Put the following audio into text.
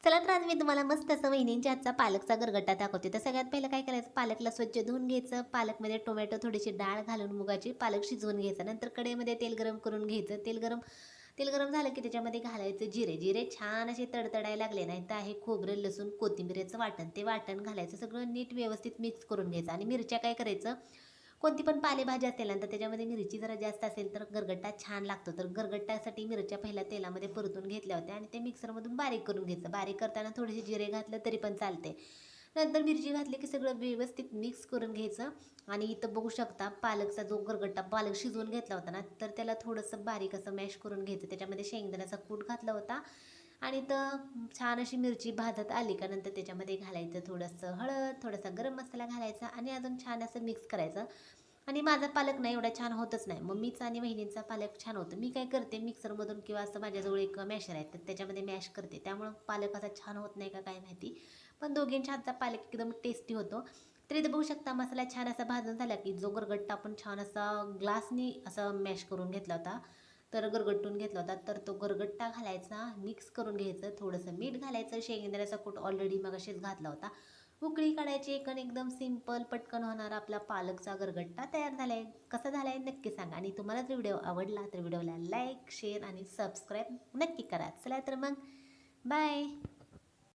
चला तर आज मी तुम्हाला मस्त असं वहिनींच्या हातचा पालकचा गरगट्टा दाखवते. तर सगळ्यात पहिलं काय करायचं, पालकला स्वच्छ धुवून घ्यायचं. पालकमध्ये टोमॅटो, थोडीशी डाळ घालून मुगाची पालक शिजवून घ्यायचं. नंतर कढईमध्ये तेल गरम करून घ्यायचं. तेल गरम झालं की त्याच्यामध्ये घालायचं जिरे. जिरे छान असे तडतडायला लागले नाही तर आहे खोबरं, लसूण, कोथिंबीरचं वाटण. ते वाटण घालायचं. सगळं नीट व्यवस्थित मिक्स करून घ्यायचं. आणि मिरच्या काय करायचं, कोणती पण पालेभाजी असेल ना तर त्याच्यामध्ये मिरची जरा जास्त असेल तर गरगट्टा छान लागतो. तर गरगट्ट्यासाठी मिरच्या पहिल्या तेलामध्ये परतून घेतल्या होत्या आणि ते मिक्सरमधून बारीक करून घ्यायचं. बारीक करताना थोडेसे जिरे घातलं तरी पण चालते. नंतर मिरची घातली की सगळं व्यवस्थित मिक्स करून घ्यायचं. आणि इथं बघू शकता पालकचा जो गरगट्टा पालक शिजवून घेतला होता ना तर त्याला थोडंसं बारीक असं मॅश करून घ्यायचं. त्याच्यामध्ये शेंगदाण्याचा कूट घातला होता. आणि तर छान अशी मिरची भाजत आली का नंतर त्याच्यामध्ये घालायचं थोडंसं हळद, थोडासा गरम मसाला घालायचा आणि अजून छान असं मिक्स करायचं. आणि माझा पालक नाही एवढा छान होतच नाही. मम्मीचा आणि बहिणींचा पालक छान होतं. मी काय करते मिक्सरमधून किंवा असं माझ्याजवळ एक मॅशर आहे तर त्याच्यामध्ये मॅश करते. त्यामुळं पालक असा छान होत नाही का काय माहिती. पण दोघींच्या हातचा पालक एकदम टेस्टी होतो. तर इथं बघू शकता मसाला छान असा भाजून झाला की जो गरगट्टा आपण छान असा ग्लासनी असा मॅश करून घेतला होता तर गरगट्टून घेतला होता तर तो गरगट्टा घालायचा, मिक्स करून घ्यायचं. थोडंसं मीठ घालायचं. शेंगदाण्याचा कूट ऑलरेडी मगाशीच घातला होता. उकळी काढायची एक आणि एकदम सिंपल पटकन होणारा आपला पालकचा गरगट्टा तयार झालाय. कसा झालाय नक्की सांगा. आणि तुम्हाला जर व्हिडिओ आवडला तर व्हिडिओला लाईक, शेअर आणि सबस्क्राईब नक्की करा. चला तर मग बाय.